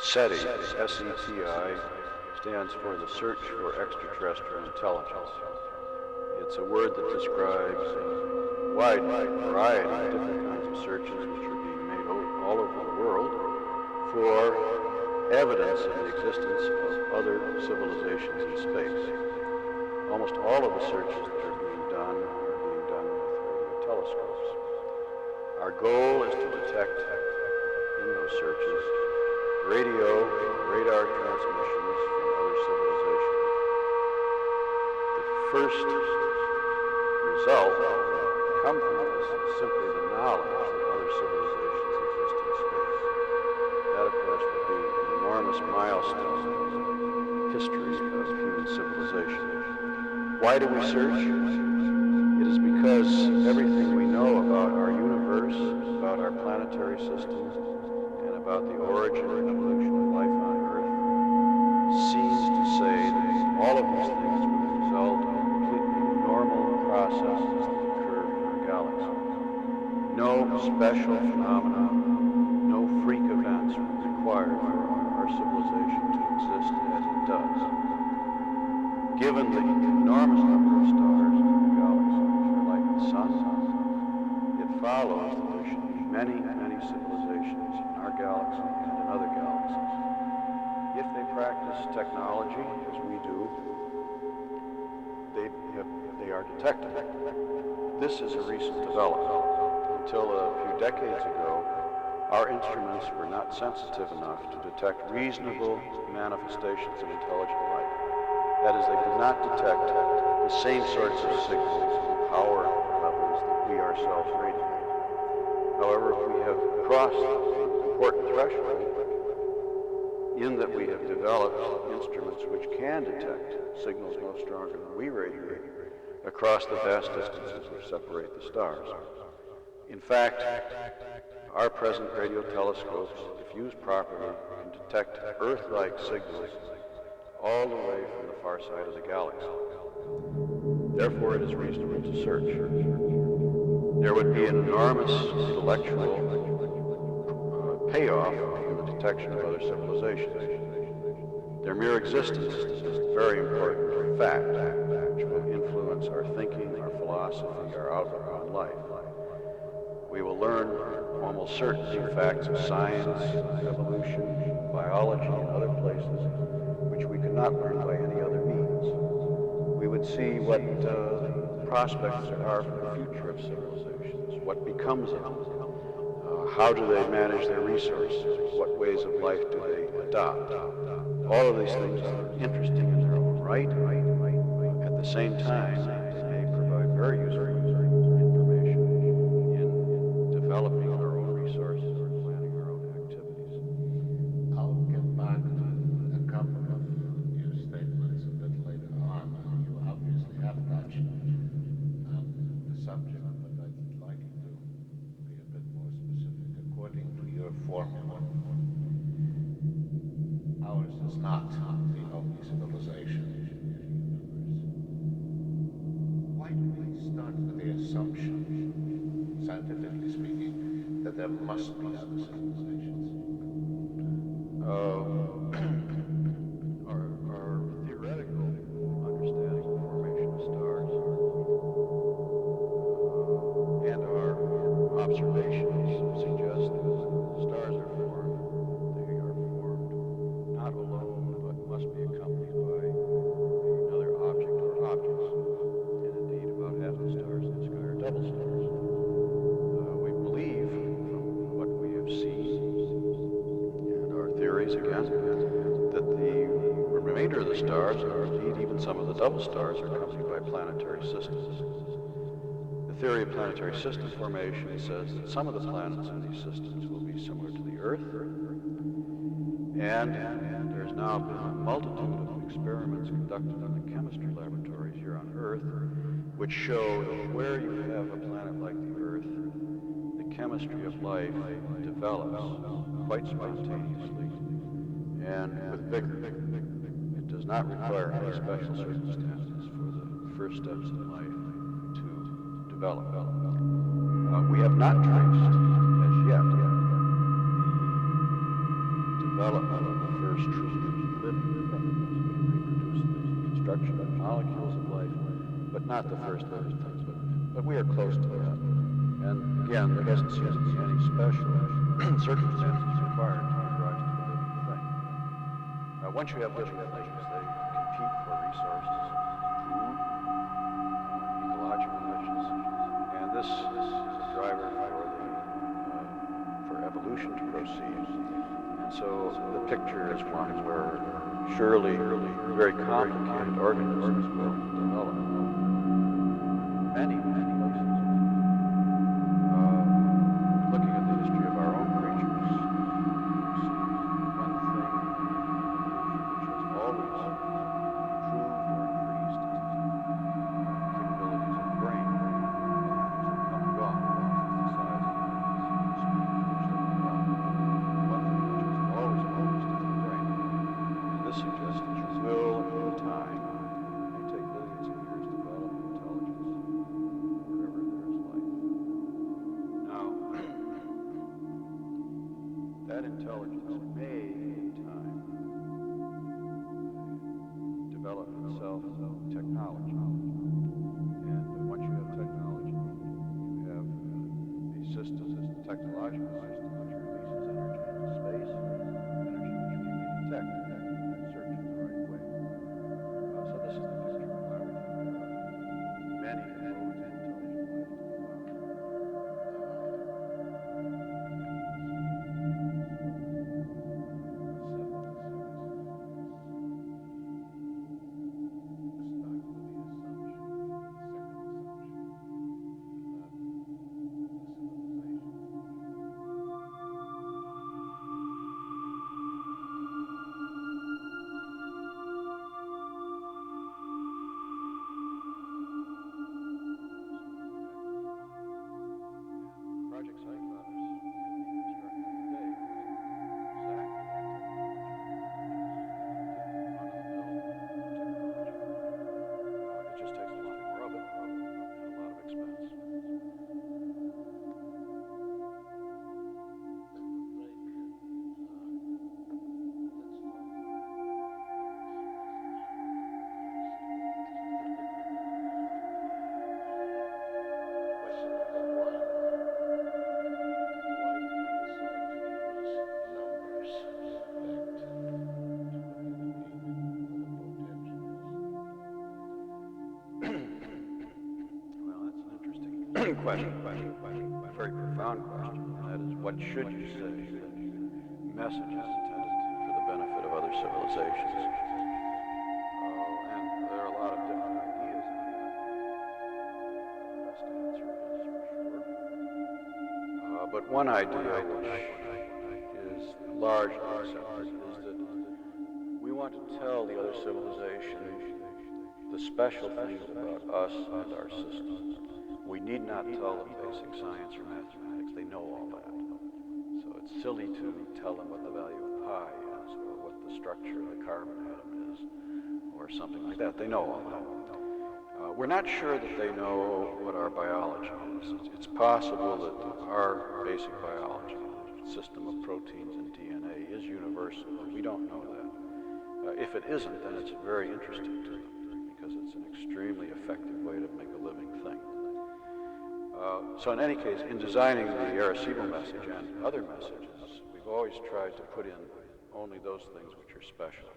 SETI, S-E-T-I, stands for the Search for Extraterrestrial Intelligence. It's a word that describes a wide variety of different kinds of searches which are being made all over the world for evidence of the existence of other civilizations in space. Almost all of the searches that are being done with radio telescopes. Our goal is to detect in those searches radio and radar transmissions from other civilizations. The first result that will come from this is simply the knowledge that other civilizations exist in space. That, of course, will be an enormous milestone in the history of human civilization. Why do we search? It is because everything we know about our universe, about our planetary system, and about the origin and evolution of life on Earth seems to say that all of these things were the result of completely normal processes that occur in our galaxy. No special phenomena, no freak events were required for our civilization to exist as it does. Given the enormous number of stars in the galaxy which are like the sun, it follows that there should be many, many civilizations in our galaxy and in other galaxies. If they practice technology, as we do, they are detectable. This is a recent development. Until a few decades ago, our instruments were not sensitive enough to detect reasonable manifestations of intelligent life. That is, they could not detect the same sorts of signals and power levels that we ourselves radiate. However, we have crossed an important threshold in that we have developed instruments which can detect signals no stronger than we radiate across the vast distances which separate the stars. In fact, our present radio telescopes, if used properly, can detect Earth-like signals all the way from the far side of the galaxy. Therefore, it is reasonable to search. There would be an enormous intellectual payoff in the detection of other civilizations. Their mere existence is a very important fact which will influence our thinking, our philosophy, our outlook on life. We will learn almost certainly facts of science, evolution, biology, and other places which we could not learn by any other means. We would see what prospects there are for the future of civilizations, what becomes of them, how do they manage their resources, what ways of life do they adopt. All of these things are interesting in their own right. At the same time, they may provide very useful information in developing our own resources or planning our own activities. I'll get back to a couple of your statements a bit later on. You obviously have touched on the subject, but I'd like you to be a bit more specific. According to your formula, ours is not the only civilization in the universe. Why do we start with the assumption, scientifically speaking, that there must be other civilizations? Our theoretical understanding of the formation of stars and our observations suggest that stars are formed. They are formed not alone, but must be accompanied by another object or objects. And indeed, about half the stars in the sky are double stars. We believe, from what we have seen and our theories again, that the remainder of the stars, or indeed even some of the double stars, are accompanied by planetary systems. The theory of planetary system formation says that some of the planets in these systems will be similar to the Earth, and there's now been a multitude of experiments conducted in the chemistry laboratories here on Earth which show that where you have a planet like the Earth, the chemistry of life develops quite spontaneously and with vigor. It does not require any special circumstances for the first steps in life to develop. We have not traced as yet the development of the first truly living things. We reproduce the construction of molecules of life, but not the first living things. But we are close to that. And again, there doesn't seem to be any special circumstances required to give rise to a living thing. Once you have living things, they compete for resources, food, ecological niches, and this is a driver for evolution to proceed. And so the picture is one where surely very complicated organisms will develop. Many places. Looking at the history of our own creatures, we see one thing in evolution which has always improved or increased capabilities of the brain. Other things have come and gone, the size of the speed at which they develop. One thing which has always increased is the brain. And this suggests that you will, in time, it may take billions of years, develop intelligence wherever there is life. Now, that intelligence may, in time, develop itself technology. And once you have technology, you have a system, a technological system, which releases energy into space, energy which we may detect and search in the right way. So this is the picture of why we think many modes of intelligent life to be found. Projects I thought could be constructed today with exactly that technology, run-of-the-mill technology. It just takes a lot more of it and a lot of expense. Question number one. Why did you decide to use numbers to affect to look at the Well, that's an interesting question. A very profound question. And that is, what should you say that message is intended for the benefit of other civilizations? And there are a lot of different ideas on that. The best answer is for sure. But one idea which is largely accepted is that we want to tell the other civilizations the special things about us and our system. We need not tell them basic science or mathematics. They know all that. So it's silly to tell them what the value of pi is, or what the structure of the carbon atom is, or something like that. They know all that. We're not sure that they know what our biology is. It's possible that our basic biology, system of proteins and DNA, is universal, and we don't know that. If it isn't, then it's very interesting to them, because it's an extremely effective way to make a living thing. So in any case, in designing the Arecibo message and other messages, we've always tried to put in only those things which are special,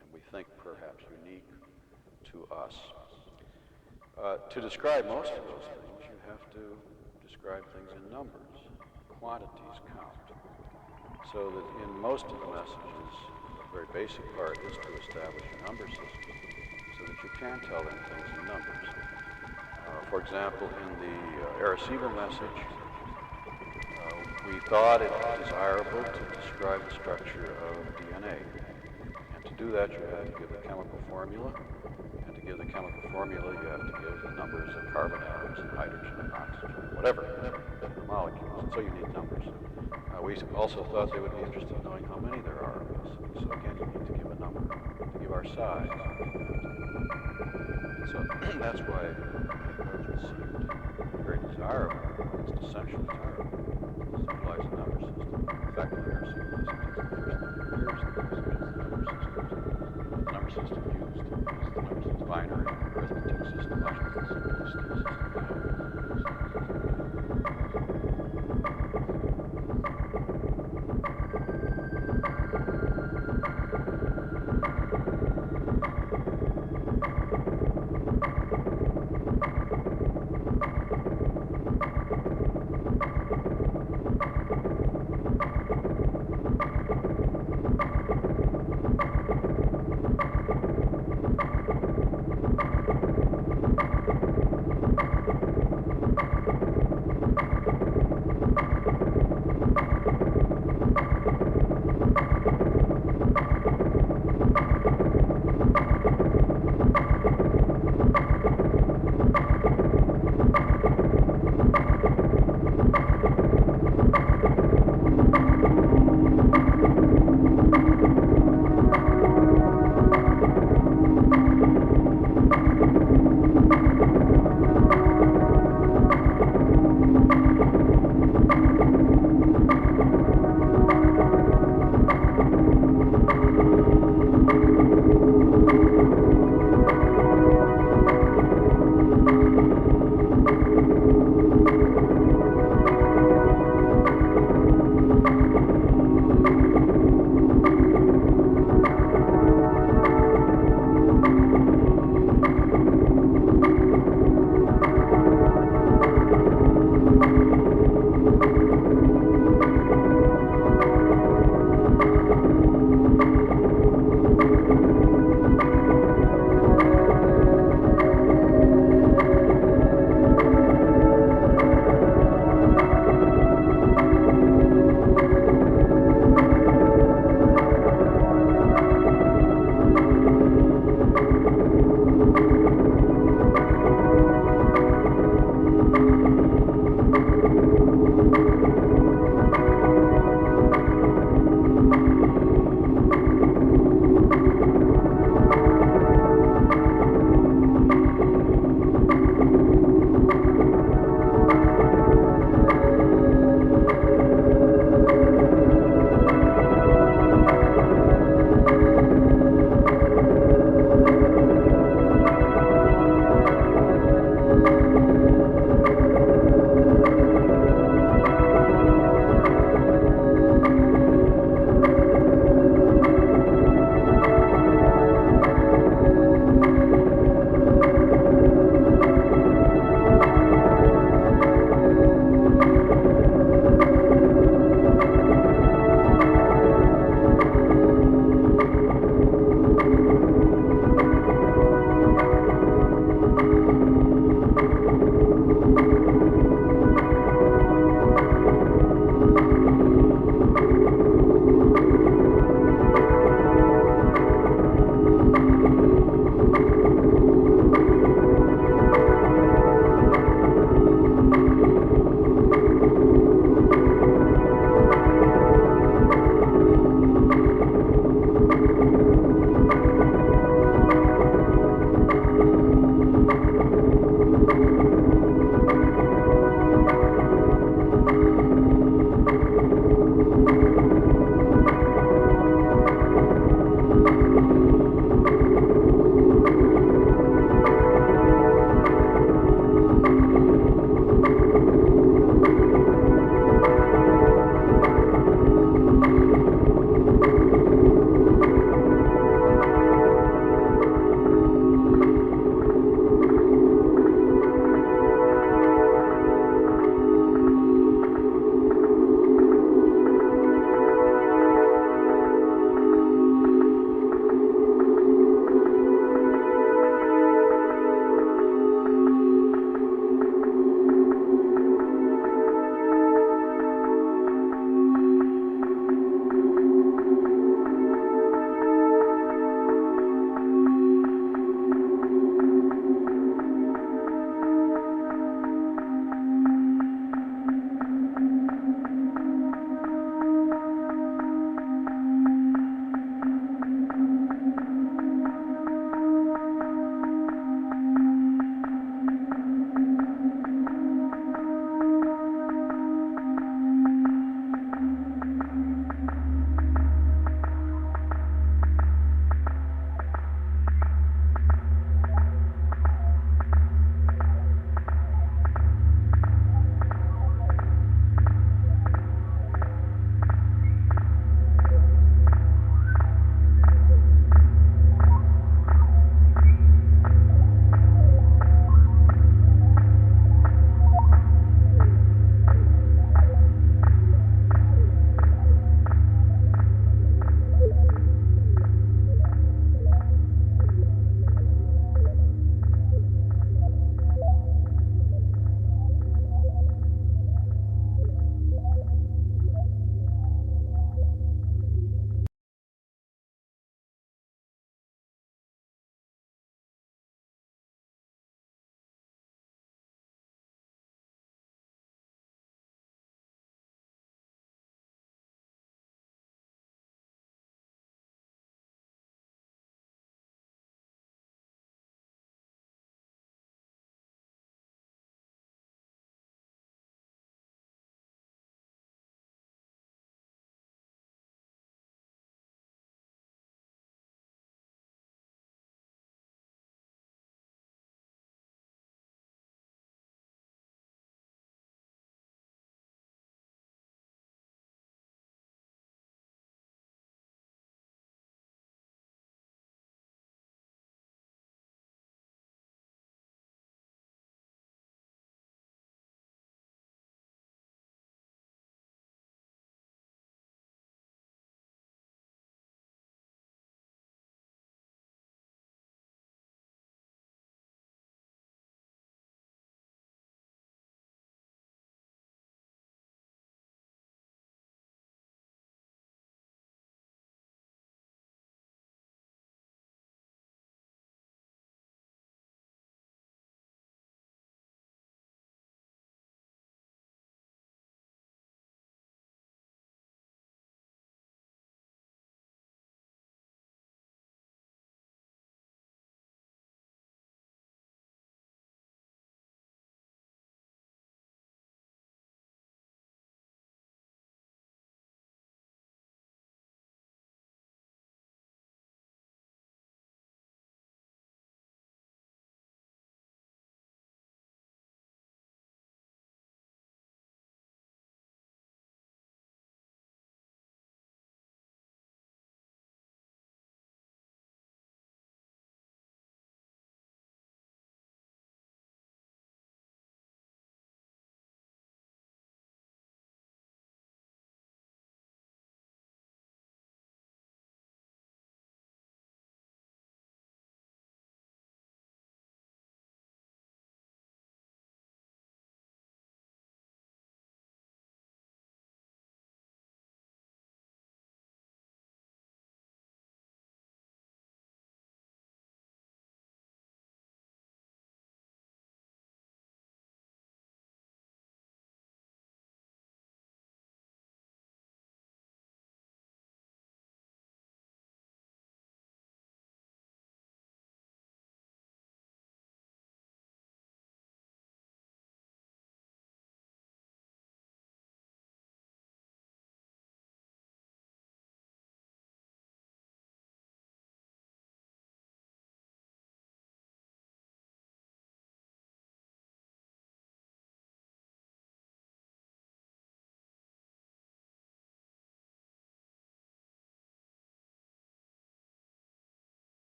and we think perhaps unique to us. To describe most of those things, you have to describe things in numbers. Quantities count. So that in most of the messages, the very basic part is to establish a number system so that you can tell them things in numbers. For example, in the Arecibo message, we thought it desirable to describe the structure of DNA. And to do that, you have to give the chemical formula. And to give the chemical formula, you have to give the numbers of carbon atoms and hydrogen and oxygen, whatever, the molecules. And so you need numbers. We also thought they would be interested in knowing how many there are of us. So again, you need to give a number. To give our size, so that's why those seemed very desirable, almost essential to civilize a number system. In fact, the Arecibo message is the first number system used. Binary arithmetic system, much more the simplest system.